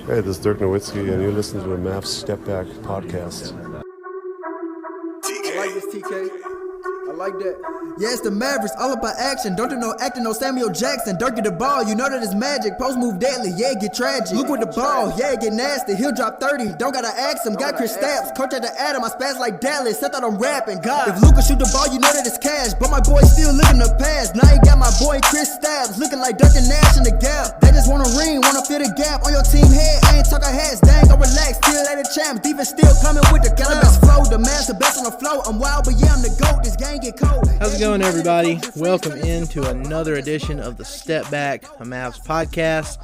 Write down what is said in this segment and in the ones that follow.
Hey, this is Dirk Nowitzki, and you're listening to the Mavs Step Back podcast. I like this, TK. I like that. Yeah, it's the Mavericks, all about action. Don't do no acting, no Samuel Jackson. Dirk get the ball, you know that it's magic. Post move deadly, yeah, get tragic. Luka with the ball, yeah, get nasty. He'll drop 30, don't gotta ask him. Got Kristaps, coach at the Adam, I spaz like Dallas. I thought I'm rapping, God. If Luka shoot the ball, you know that it's cash. But my boy still looking to pass. Now you got my boy Kristaps, looking like Dalton and Matt in the gap. They just wanna ring, wanna fill the gap on your team head. I ain't talking hats, dang, go relax. Still at the champs, defense still coming with the best flow. The man's the best on the flow. I'm wild, but yeah, I'm the GOAT. This game get cold. How's it going, everybody? Welcome into another edition of the Step Back, a Mavs podcast.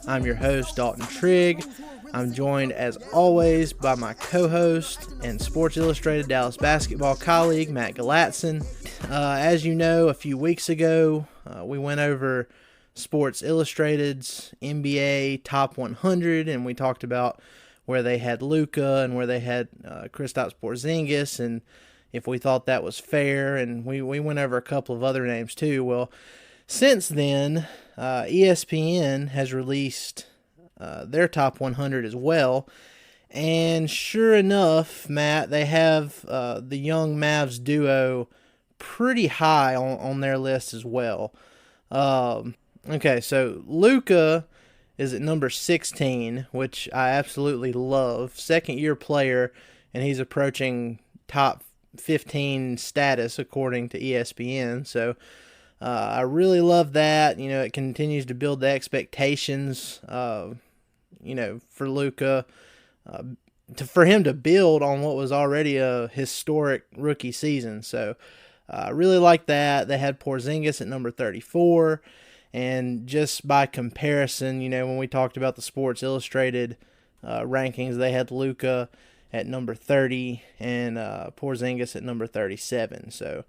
I'm your host, Dalton Trigg. I'm joined, as always, by my co-host and Sports Illustrated Dallas basketball colleague, Matt Galatson. As you know, a few weeks ago, we went over Sports Illustrated's NBA Top 100, and we talked about where they had Luka and where they had Kristaps Porzingis, and if we thought that was fair, and we went over a couple of other names too. Well, since then, ESPN has released their top 100 as well, and sure enough, Matt, they have the young Mavs duo pretty high on their list as well. Okay, so Luka is at number 16, which I absolutely love. Second-year player, and he's approaching top 15 status according to ESPN. So I really love that. You know, it continues to build the expectations, for Luka, for him to build on what was already a historic rookie season. So I really like that. They had Porzingis at number 34. And just by comparison, when we talked about the Sports Illustrated rankings, they had Luka at number 30 and Porzingis at number 37. So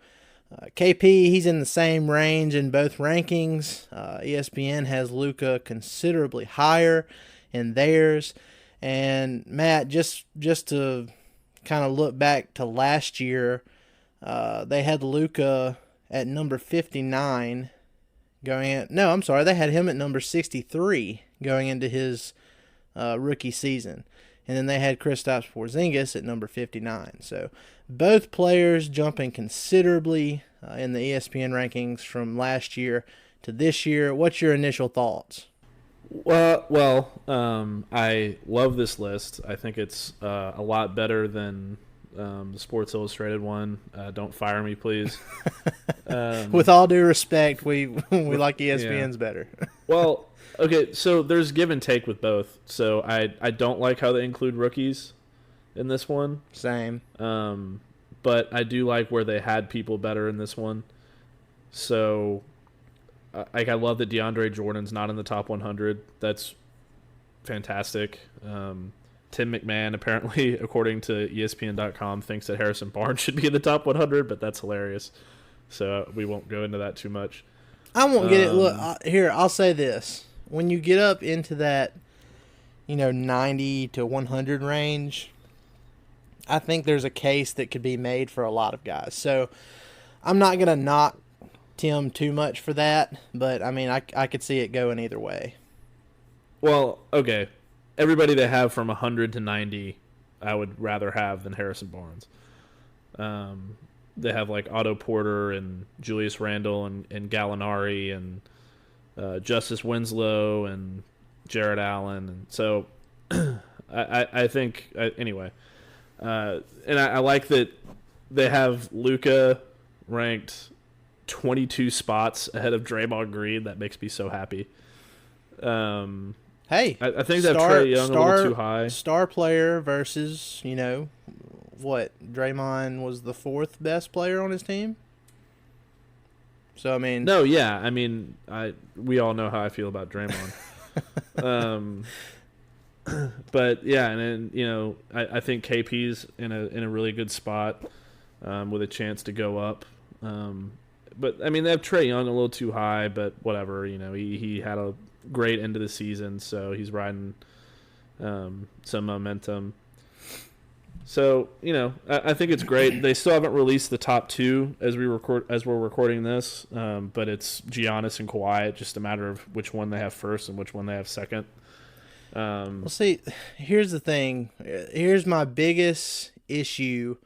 KP, he's in the same range in both rankings. ESPN has Luka considerably higher in theirs. And Matt, just to kind of look back to last year, they had Luka at number 59 they had him at number 63 going into his rookie season. And then they had Kristaps Porzingis at number 59. So both players jumping considerably in the ESPN rankings from last year to this year. What's your initial thoughts? Well, I love this list. I think it's a lot better than the Sports Illustrated one. Don't fire me, please. With all due respect, we like ESPN's better. Well, okay, so there's give and take with both. So I don't like how they include rookies in this one. Same. But I do like where they had people better in this one. So I love that DeAndre Jordan's not in the top 100. That's fantastic. Tim McMahon, apparently, according to ESPN.com, thinks that Harrison Barnes should be in the top 100, but that's hilarious. So we won't go into that too much. I won't get it. Look, here, I'll say this. When you get up into that, 90 to 100 range, I think there's a case that could be made for a lot of guys. So I'm not going to knock Tim too much for that, but, I could see it going either way. Well, okay. Everybody they have from 100 to 90, I would rather have than Harrison Barnes. They have like Otto Porter and Julius Randle and Gallinari and Justice Winslow and Jared Allen. And so I think, anyway. And I like that they have Luka ranked 22 spots ahead of Draymond Green. That makes me so happy. Hey, I think that Trae Young a little too high. Star player versus, Draymond was the fourth best player on his team. So, No, yeah. We all know how I feel about Draymond. But, yeah, and then, I think KP's in a really good spot with a chance to go up. But, they have Trae Young a little too high, but whatever. He had a great end of the season, so he's riding some momentum. So, I think it's great. They still haven't released the top two as we're recording this, but it's Giannis and Kawhi. It's just a matter of which one they have first and which one they have second. Well, see, here's the thing. Here's my biggest issue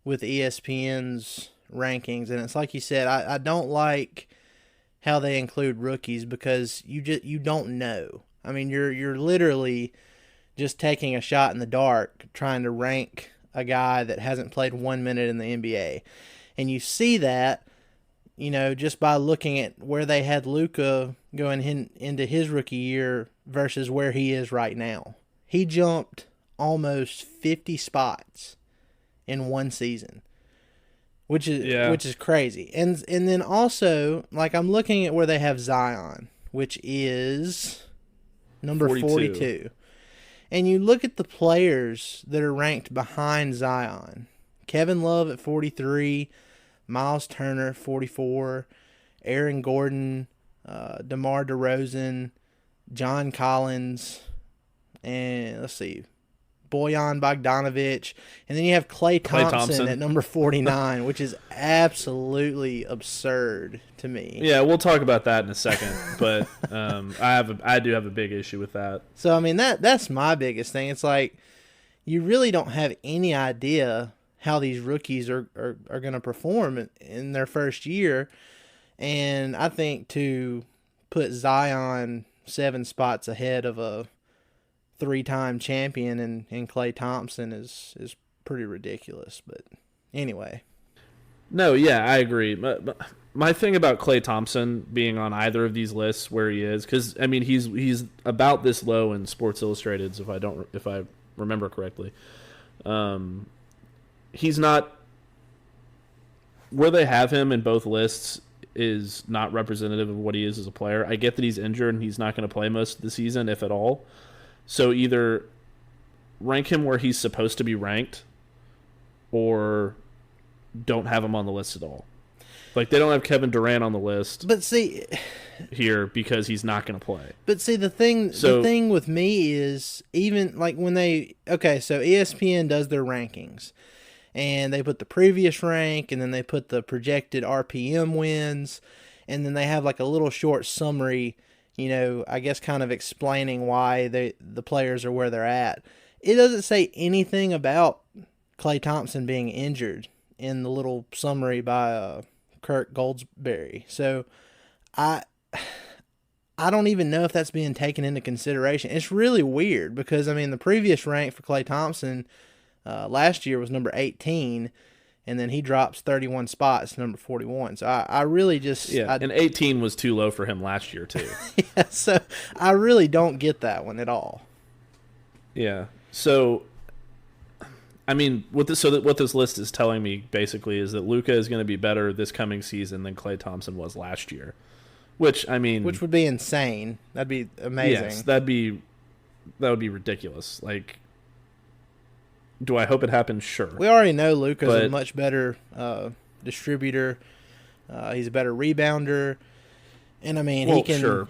with ESPN's rankings, and it's like you said, I don't like how they include rookies because you don't know. I mean, you're literally just taking a shot in the dark trying to rank a guy that hasn't played 1 minute in the NBA. And you see that, just by looking at where they had Luka going into his rookie year versus where he is right now. He jumped almost 50 spots in one season, which is crazy. And then also, like, I'm looking at where they have Zion, which is number 42. And you look at the players that are ranked behind Zion. Kevin Love at 43, Miles Turner at 44, Aaron Gordon, DeMar DeRozan, John Collins, and let's see, Bojan Bogdanovic. And then you have Klay Thompson at number 49, which is absolutely absurd to me. Yeah, we'll talk about that in a second, but I do have a big issue with that. So, I mean, that's my biggest thing. It's like you really don't have any idea how these rookies are going to perform in their first year. And I think to put Zion 7 spots ahead of a 3-time champion in Klay Thompson is pretty ridiculous. But anyway. No, yeah, I agree. My thing about Klay Thompson being on either of these lists where he is, because I mean he's about this low in Sports Illustrated's if I remember correctly. He's not where they have him in both lists is not representative of what he is as a player. I get that he's injured and he's not going to play most of the season, if at all. So either rank him where he's supposed to be ranked or don't have him on the list at all. Like, they don't have Kevin Durant on the list. But see, here because he's not going to play. But see, the thing with me is even like when so ESPN does their rankings and they put the previous rank and then they put the projected RPM wins and then they have like a little short summary, I guess kind of explaining why the players are where they're at. It doesn't say anything about Klay Thompson being injured in the little summary by Kirk Goldsberry. So I don't even know if that's being taken into consideration. It's really weird because, I mean, the previous rank for Klay Thompson last year was number 18, and then he drops 31 spots to number 41. So I really just... Yeah, and 18 was too low for him last year, too. Yeah, so I really don't get that one at all. Yeah, so... I mean, what this list is telling me basically is that Luka is going to be better this coming season than Klay Thompson was last year, which would be insane. That'd be amazing. Yes, that would be ridiculous. Like, do I hope it happens? Sure. We already know Luka's a much better distributor. He's a better rebounder, and I mean he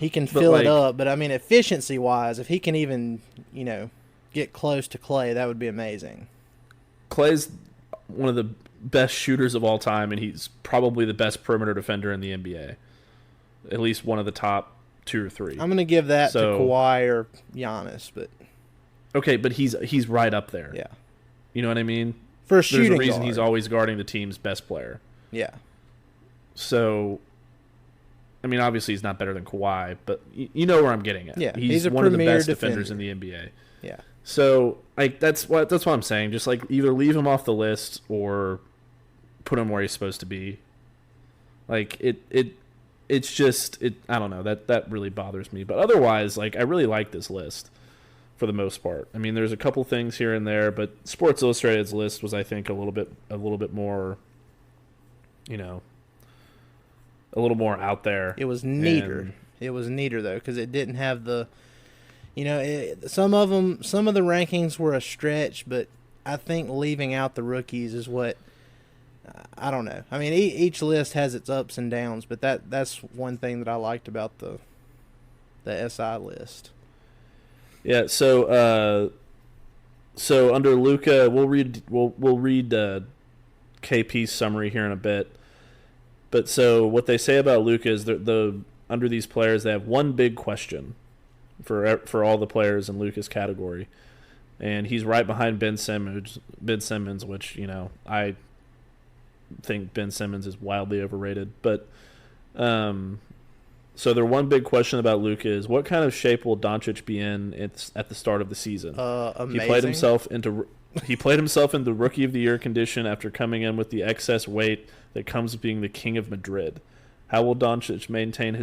can fill it up. But I mean, efficiency wise, if he can even get close to Klay, that would be amazing. Klay's one of the best shooters of all time, and he's probably the best perimeter defender in the NBA. At least one of the top 2 or 3. I'm going to give that to Kawhi or Giannis, but okay, but he's right up there. Yeah, you know what I mean. For a shooting There's a reason guard. He's always guarding the team's best player. Yeah. So, I mean, obviously he's not better than Kawhi, but you know where I'm getting at. Yeah, he's a one of the best defender. defenders in the NBA. Yeah. So, like, that's what I'm saying. Just like either leave him off the list or put him where he's supposed to be. Like it's just I don't know, that really bothers me. But otherwise, like, I really like this list for the most part. I mean, there's a couple things here and there, but Sports Illustrated's list was, I think, a little bit more, a little more out there. It was neater. It was neater though, because it didn't have the. Some of the rankings were a stretch, but I think leaving out the rookies is what, I don't know. I mean, each list has its ups and downs, but that's one thing that I liked about the SI list. Yeah. So under Luka, we'll read KP's summary here in a bit. But so what they say about Luka is the under these players they have one big question. for all the players in Luka's category, and he's right behind Ben Simmons. Which I think Ben Simmons is wildly overrated. But so their one big question about Luka is what kind of shape will Doncic be in at the start of the season? Amazing. He played himself into Rookie of the Year condition after coming in with the excess weight that comes with being the king of Madrid. How Doncic maintains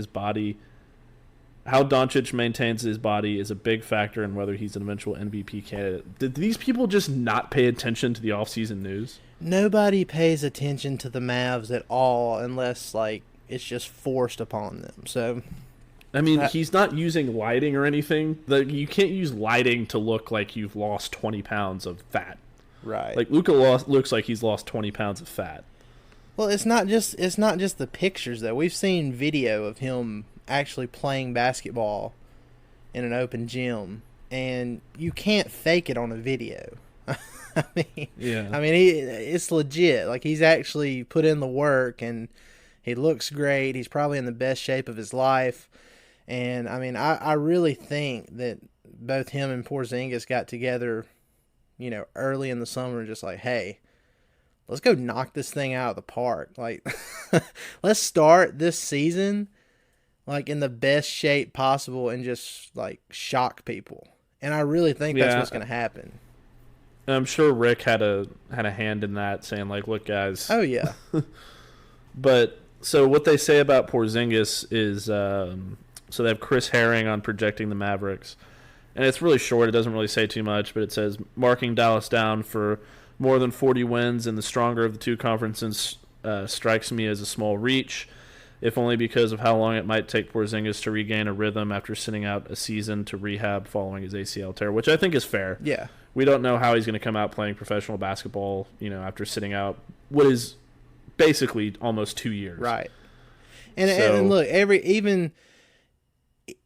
his body is a big factor in whether he's an eventual MVP candidate. Did these people just not pay attention to the offseason news? Nobody pays attention to the Mavs at all unless it's just forced upon them. So, I mean, he's not using lighting or anything. You can't use lighting to look like you've lost 20 pounds of fat. Right. Like Luka looks like he's lost 20 pounds of fat. Well, it's not just the pictures though. We've seen video of him actually playing basketball in an open gym, and you can't fake it on a video. It's legit. Like, he's actually put in the work, and he looks great. He's probably in the best shape of his life. And, I really think that both him and Porzingis got together, early in the summer, just like, hey, let's go knock this thing out of the park. Like, let's start this season, in the best shape possible and just, shock people. And I really think that's what's going to happen. I'm sure Rick had a hand in that, saying, look, guys. Oh, yeah. But... So what they say about Porzingis is, so they have Chris Herring on projecting the Mavericks, and it's really short. It doesn't really say too much, but it says marking Dallas down for more than 40 wins in the stronger of the two conferences strikes me as a small reach, if only because of how long it might take Porzingis to regain a rhythm after sitting out a season to rehab following his ACL tear, which I think is fair. Yeah. We don't know how he's going to come out playing professional basketball, after sitting out what is basically almost 2 years. Right. And look,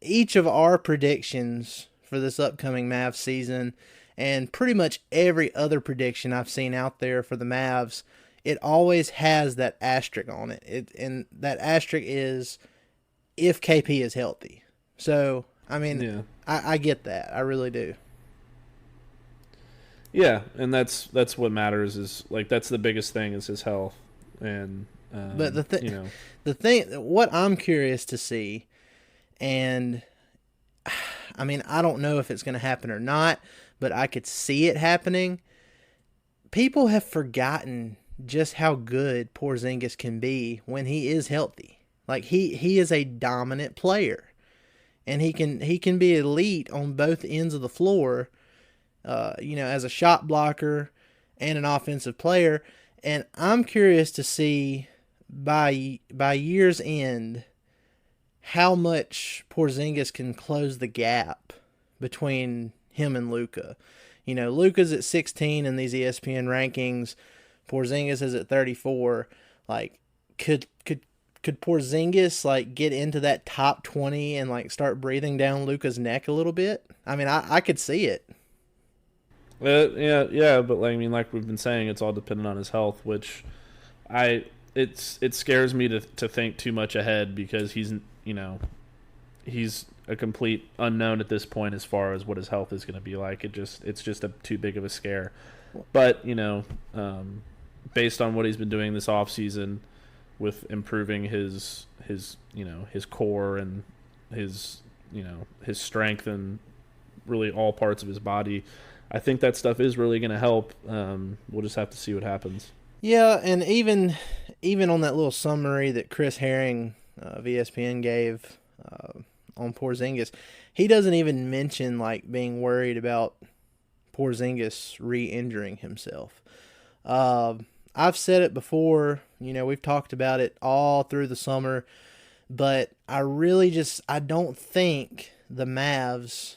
each of our predictions for this upcoming Mavs season, and pretty much every other prediction I've seen out there for the Mavs, it always has that asterisk on it. And that asterisk is if KP is healthy. So, I get that. I really do. Yeah, and that's what matters is, that's the biggest thing is his health. And but the thing, what I'm curious to see, and I don't know if it's going to happen or not, but I could see it happening. People have forgotten just how good Porzingis can be when he is healthy. He is a dominant player, and he can be elite on both ends of the floor. As a shot blocker and an offensive player. And I'm curious to see by year's end how much Porzingis can close the gap between him and Luka. Luka's at 16 in these ESPN rankings. Porzingis is at 34. Could Porzingis get into that top 20 and start breathing down Luka's neck a little bit? I could see it. Yeah, but like we've been saying, it's all dependent on his health, which it scares me to think too much ahead because he's a complete unknown at this point as far as what his health is going to be like. It's just too big of a scare. But based on what he's been doing this offseason with improving his core and his strength and really all parts of his body, I think that stuff is really going to help. We'll just have to see what happens. Yeah, and even on that little summary that Chris Herring of ESPN gave on Porzingis, he doesn't even mention being worried about Porzingis re-injuring himself. I've said it before. We've talked about it all through the summer, but I don't think the Mavs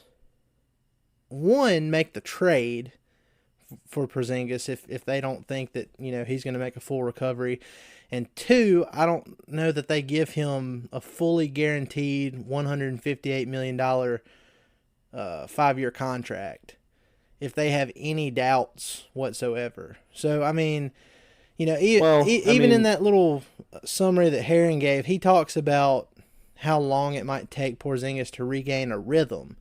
make the trade for Porzingis if they don't think that he's going to make a full recovery, and two, I don't know that they give him a fully guaranteed $158 million 5-year contract if they have any doubts whatsoever. So even in that little summary that Herring gave, he talks about how long it might take Porzingis to regain a rhythm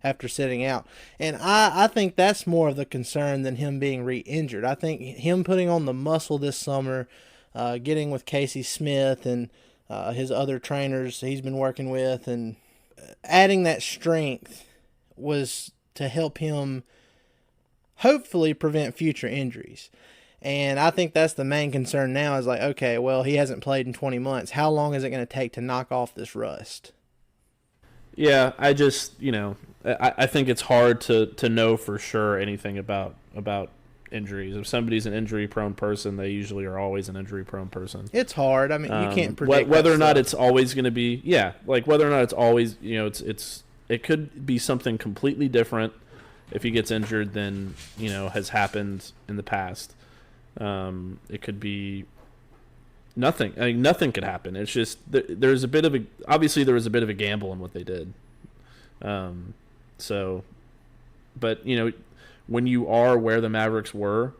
after sitting out. And I think that's more of the concern than him being re-injured. I think him putting on the muscle this summer, getting with Casey Smith and his other trainers he's been working with, and adding that strength was to help him hopefully prevent future injuries. And I think that's the main concern now is like, okay, well, he hasn't played in 20 months. How long is it going to take to knock off this rust? Yeah, I just, I think it's hard to know for sure anything about injuries. If somebody's an injury-prone person, they usually are always an injury-prone person. It's hard. I mean, you can't predict whether or not it's always going to be. Yeah, like whether or not it's always, it could be something completely different if he gets injured than has happened in the past. It could be nothing. I mean, nothing could happen. It's just there's a bit of obviously there was a bit of a gamble in what they did. But when you are where the Mavericks were,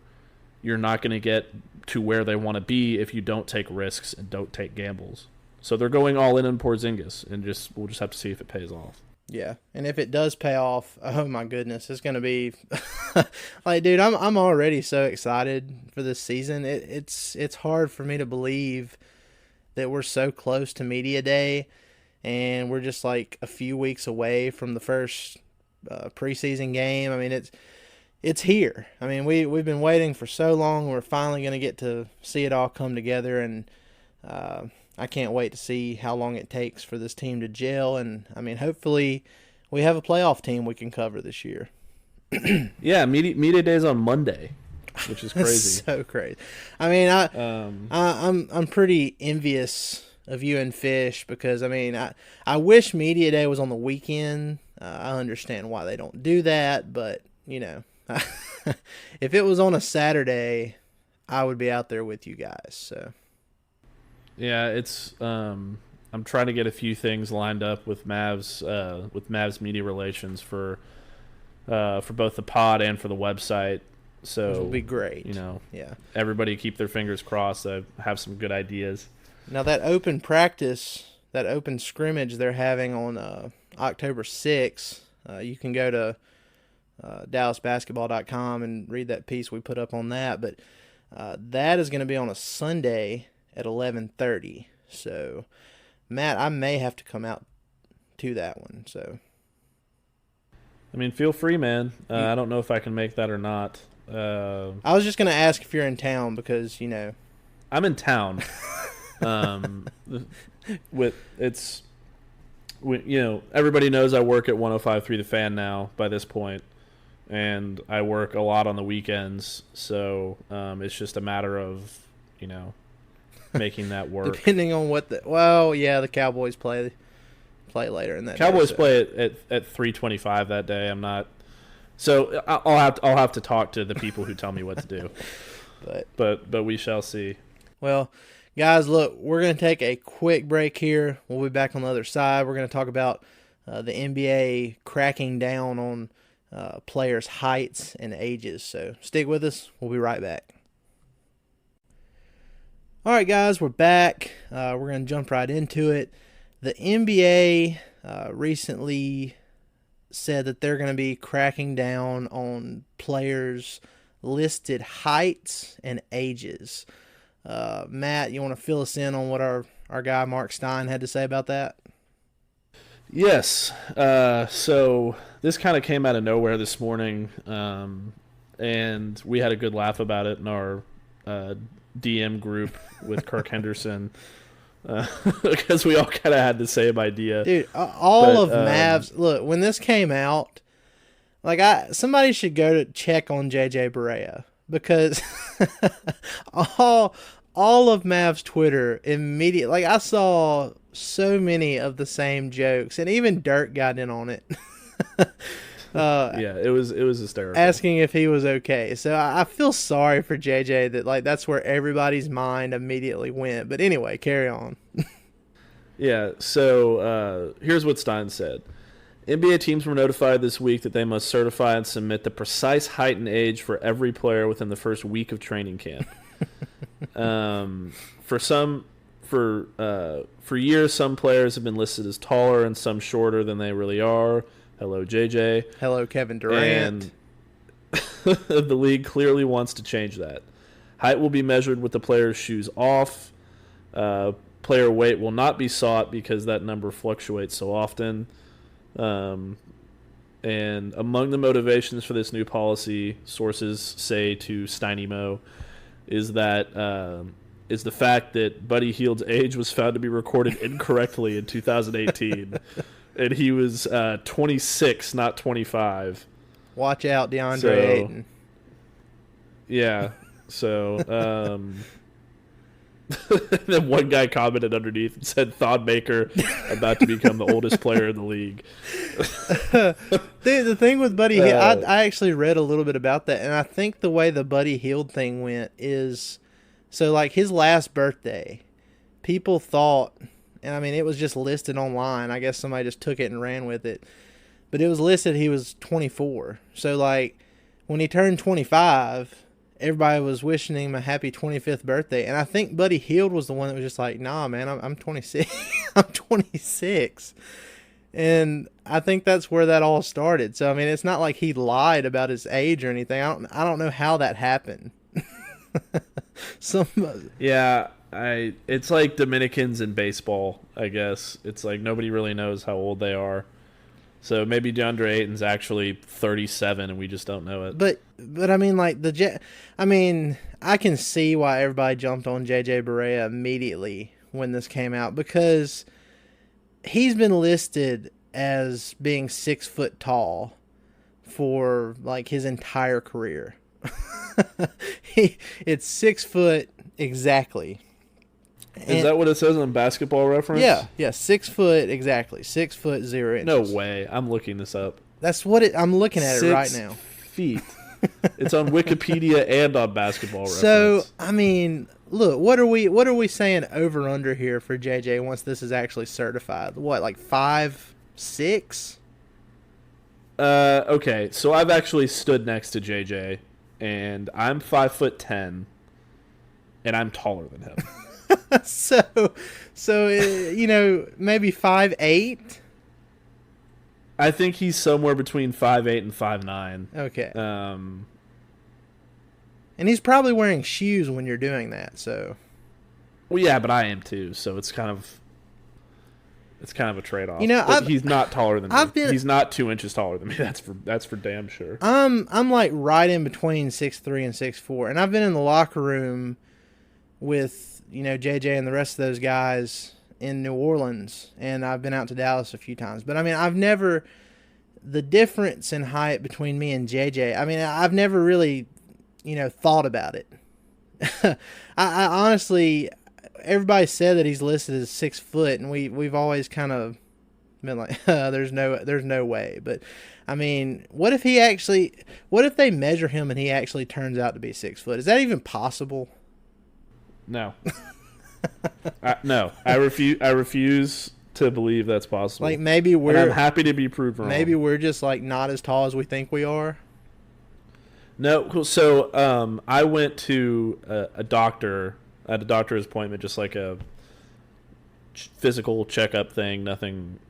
you're not going to get to where they want to be if you don't take risks and don't take gambles. So they're going all in on Porzingis, and we'll just have to see if it pays off. Yeah, and if it does pay off, oh my goodness, it's going to be like, dude, I'm already so excited for this season. It's hard for me to believe that we're so close to media day, and we're just like a few weeks away from the first preseason game. I mean, it's here. I mean, we've been waiting for so long. We're finally going to get to see it all come together, and I can't wait to see how long it takes for this team to gel. And, I mean, hopefully we have a playoff team we can cover this year. Yeah, media day is on Monday, which is crazy. So crazy. I mean, I'm pretty envious of you and Fish because, I mean, I wish media day was on the weekend. I understand why they don't do that, but, if it was on a Saturday, I would be out there with you guys. So. Yeah, it's I'm trying to get a few things lined up with Mavs media relations for both the pod and for the website. So which will be great. Yeah. Everybody keep their fingers crossed. I have some good ideas. Now that open practice, that open scrimmage they're having on October 6th, you can go to DallasBasketball.com and read that piece we put up on that. But that is going to be on a Sunday at 11:30. So, Matt, I may have to come out to that one. So, I mean, feel free, man. I don't know if I can make that or not. I was just going to ask if you're in town because, I'm in town. Everybody knows I work at 105.3 The Fan now by this point, and I work a lot on the weekends. So it's just a matter of, making that work. Depending on what the Cowboys play later in that. Cowboys day, so. play at 3:25 that day. I'm not. So I'll have to talk to the people who tell me what to do. but we shall see. Well, guys, look, we're going to take a quick break here. We'll be back on the other side. We're going to talk about the NBA cracking down on players' heights and ages. So stick with us. We'll be right back. All right, guys, we're back. We're going to jump right into it. The NBA recently said that they're going to be cracking down on players' listed heights and ages. Matt, you want to fill us in on what our guy Mark Stein had to say about that? Yes. So this kind of came out of nowhere this morning, and we had a good laugh about it in our DM group with Kirk Henderson because we all kind of had the same idea. Dude, of Mavs. Look, when this came out, somebody should go to check on JJ Barea because all of Mavs Twitter immediately. I saw so many of the same jokes, and even Dirk got in on it. Yeah, it was hysterical. Asking if he was okay. So I feel sorry for JJ that that's where everybody's mind immediately went. But anyway, carry on. Yeah, so here's what Stein said. NBA teams were notified this week that they must certify and submit the precise height and age for every player within the first week of training camp. For for years, some players have been listed as taller and some shorter than they really are. Hello, JJ. Hello, Kevin Durant. And the league clearly wants to change that. Height will be measured with the player's shoes off. Player weight will not be sought because that number fluctuates so often. And among the motivations for this new policy, sources say to Steinemo, is the fact that Buddy Hield's age was found to be recorded incorrectly in 2018, and he was 26, not 25. Watch out, DeAndre Ayton. Yeah. So, then one guy commented underneath and said, "Thon Maker about to become the oldest player in the league." The thing with Buddy Hield, I actually read a little bit about that, and I think the way the Buddy Hield thing went is, so like his last birthday, people thought, and I mean it was just listed online. I guess somebody just took it and ran with it, but it was listed he was 24. So like when he turned 25. Everybody was wishing him a happy 25th birthday. And I think Buddy Hield was the one that was just like, nah, man, I'm 26. I'm 26. And I think that's where that all started. So, I mean, it's not like he lied about his age or anything. I don't know how that happened. Yeah, it's like Dominicans in baseball, I guess. It's like nobody really knows how old they are. So maybe DeAndre Ayton's actually 37 and we just don't know it. But I mean, like I can see why everybody jumped on JJ Barea immediately when this came out, because he's been listed as being 6 foot tall for like his entire career. It's 6 foot exactly. Is that what it says on Basketball Reference? Yeah, 6 foot exactly, 6 foot 0 inches. No way, I'm looking this up. That's what I'm looking at it right now. 6 feet. It's on Wikipedia and on Basketball Reference. So I mean, look, what are we saying over under here for JJ once this is actually certified? What, like 5'6"? Okay, so I've actually stood next to JJ, and I'm 5'10", and I'm taller than him. so maybe 5'8". I think he's somewhere between 5'8" and 5'9". Okay. And he's probably wearing shoes when you're doing that. So. Well, yeah, but I am too. So it's kind of a trade-off. But he's not taller than me. He's not 2 inches taller than me. That's for damn sure. I'm like right in between 6'3" and 6'4", and I've been in the locker room with JJ and the rest of those guys in New Orleans, and I've been out to Dallas a few times. But I mean, the difference in height between me and JJ, I mean, I've never really, thought about it. I honestly, everybody said that he's listed as 6 foot, and we've always kind of been like, there's no way. But I mean, what if they measure him and he actually turns out to be 6 foot? Is that even possible? No. No, I refuse to believe that's possible. Like maybe and I'm happy to be proved wrong. Maybe we're just like not as tall as we think we are. No, so I went to a doctor. I had a doctor's appointment, just like a physical checkup thing, nothing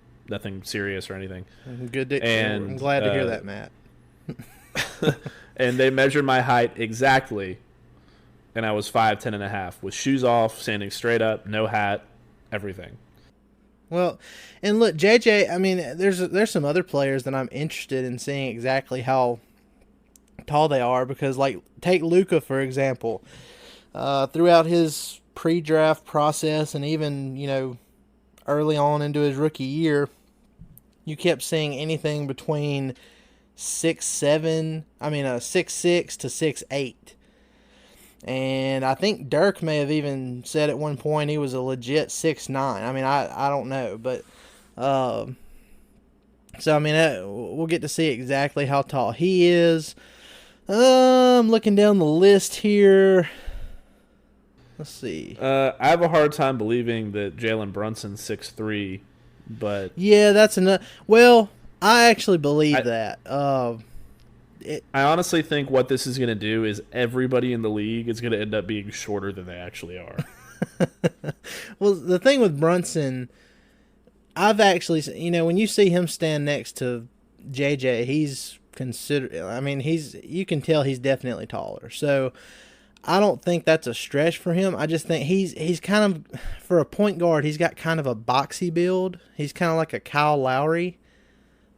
serious or anything. Good. I'm glad to hear that, Matt. And they measured my height exactly. And I was 5'10" and a half, with shoes off, standing straight up, no hat, everything. Well, and look, JJ, I mean, there's some other players that I'm interested in seeing exactly how tall they are, because, like, take Luka, for example. Throughout his pre-draft process and even, early on into his rookie year, you kept seeing anything between 6'6" to 6'8". And I think Dirk may have even said at one point he was a legit 6'9". I mean, I don't know, but so I mean, we'll get to see exactly how tall he is. I'm looking down the list here. Let's see. I have a hard time believing that Jalen Brunson's 6'3", but yeah, that's enough. Well, I actually believe that. I honestly think what this is going to do is everybody in the league is going to end up being shorter than they actually are. Well, the thing with Brunson, I've actually, when you see him stand next to JJ, you can tell he's definitely taller. So I don't think that's a stretch for him. I just think he's kind of, for a point guard, he's got kind of a boxy build. He's kind of like a Kyle Lowry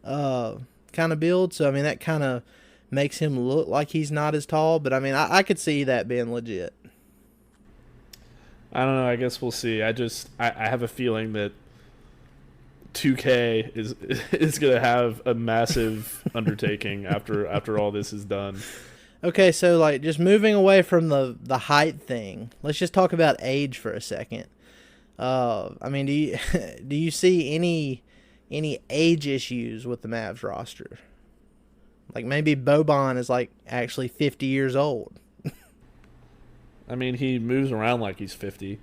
kind of build. So, that kind of makes him look like he's not as tall. But, I could see that being legit. I don't know. I guess we'll see. I have a feeling that 2K is going to have a massive undertaking after all this is done. Okay, so just moving away from the height thing, let's just talk about age for a second. Do you see any age issues with the Mavs roster? Like maybe Boban is actually 50 years old. He moves around like he's 50.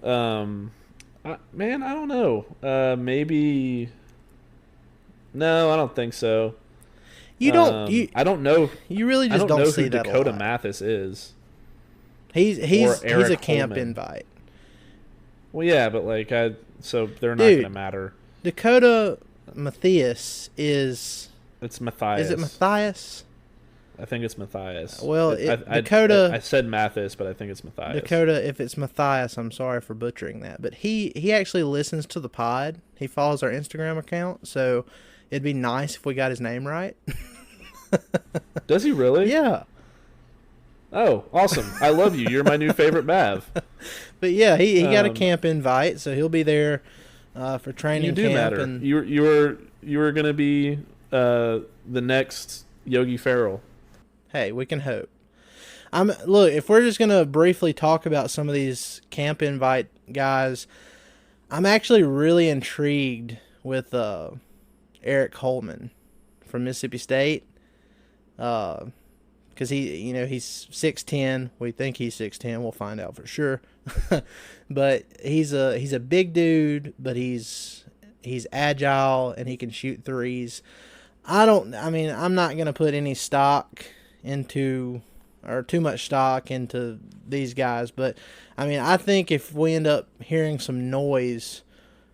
I don't know. Maybe. No, I don't think so. I don't know. You really just don't see that. Dakota Mathis is. He's a camp Coleman. invite. Well, yeah, but so they're not going to matter. Dakota Matthias is. It's Matthias. Is it Matthias? I think it's Matthias. Well, Dakota. I said Mathis, but I think it's Matthias. Dakota, if it's Matthias, I'm sorry for butchering that. But he actually listens to the pod. He follows our Instagram account, so it'd be nice if we got his name right. Does he really? Yeah. Oh, awesome. I love you. You're my new favorite Mav. But yeah, he got a camp invite, so he'll be there for training camp. You do matter. And you were going to be the next Yogi Ferrell. Hey, we can hope. Look, if we're just going to briefly talk about some of these camp invite guys, I'm actually really intrigued with Eric Coleman from Mississippi State. Because he's 6'10". We think he's 6'10". We'll find out for sure. But he's a big dude, but he's agile and he can shoot threes. I'm not going to put any stock into, or too much stock into these guys, but I think if we end up hearing some noise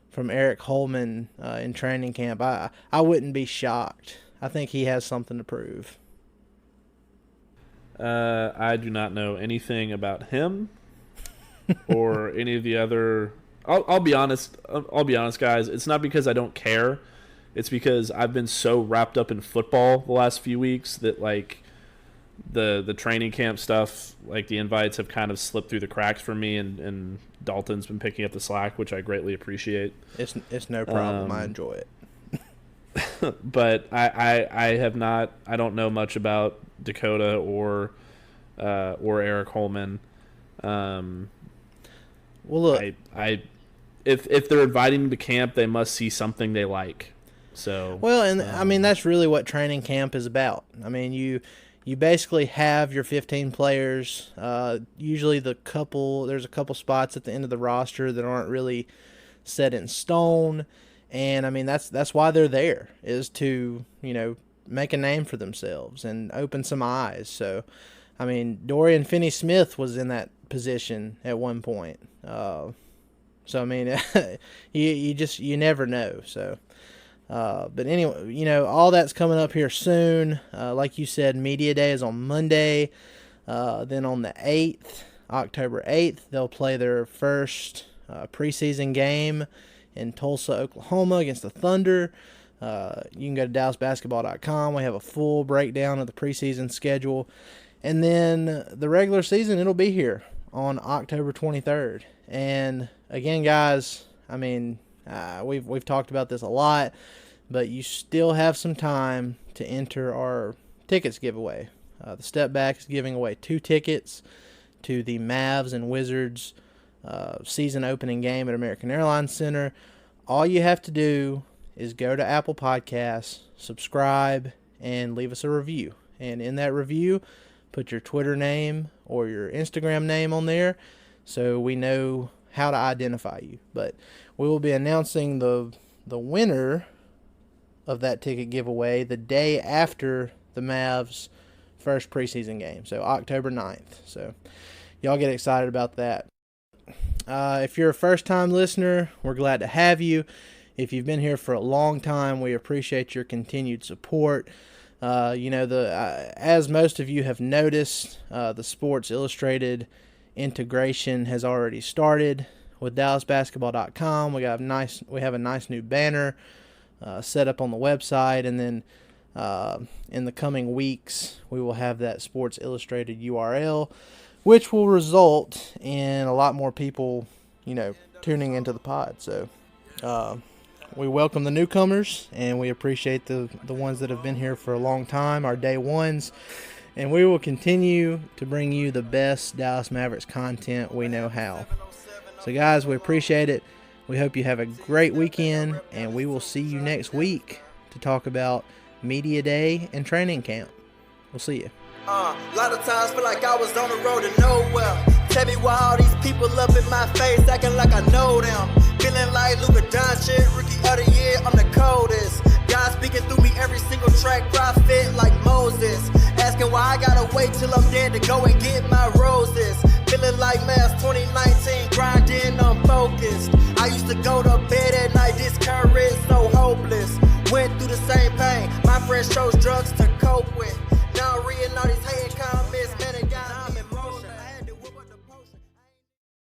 from Eric Coleman in training camp, I wouldn't be shocked. I think he has something to prove. I do not know anything about him or any of the other. I'll be honest. I'll be honest, guys. It's not because I don't care. It's because I've been so wrapped up in football the last few weeks that the training camp stuff, the invites have kind of slipped through the cracks for me, and Dalton's been picking up the slack, which I greatly appreciate. It's no problem. I enjoy it. But I have not. I don't know much about Dakota or Eric Holman. Well, look, if they're inviting me to camp, they must see something they like. So well, and that's really what training camp is about. You basically have your 15 players. Usually there's a couple spots at the end of the roster that aren't really set in stone. And that's why they're there, is to, make a name for themselves and open some eyes. So, Dorian Finney-Smith was in that position at one point. You never know. So, but anyway, all that's coming up here soon. Like you said, Media Day is on Monday. Then on the 8th, October 8th, they'll play their first preseason game in Tulsa, Oklahoma against the Thunder. You can go to DallasBasketball.com. We have a full breakdown of the preseason schedule. And then the regular season, it'll be here on October 23rd. And again, guys, we've talked about this a lot, but you still have some time to enter our tickets giveaway. The Step Back is giving away 2 tickets to the Mavs and Wizards season opening game at American Airlines Center. All you have to do is go to Apple Podcasts, subscribe, and leave us a review. And in that review, put your Twitter name or your Instagram name on there so we know how to identify you. But we will be announcing the winner of that ticket giveaway the day after the Mavs' first preseason game, so October 9th. So y'all get excited about that. If you're a first-time listener, we're glad to have you. If you've been here for a long time, we appreciate your continued support. As most of you have noticed, the Sports Illustrated integration has already started with DallasBasketball.com. We have a nice new banner set up on the website, and then in the coming weeks, we will have that Sports Illustrated URL, which will result in a lot more people, tuning into the pod. So we welcome the newcomers, and we appreciate the ones that have been here for a long time, our day ones, and we will continue to bring you the best Dallas Mavericks content we know how. So, guys, we appreciate it. We hope you have a great weekend, and we will see you next week to talk about Media Day and training camp. We'll see you. A lot of times feel like I was on the road to nowhere. Tell me why all these people up in my face acting like I know them. Feeling like Luka, Doncic, Rookie of the Year, I'm the coldest. God speaking through me every single track, prophet like Moses. Asking why I gotta wait till I'm dead to go and get my roses. Feeling like Mavs 2019, grinding, unfocused. I used to go to bed at night discouraged, so hopeless. Went through the same pain, my friends chose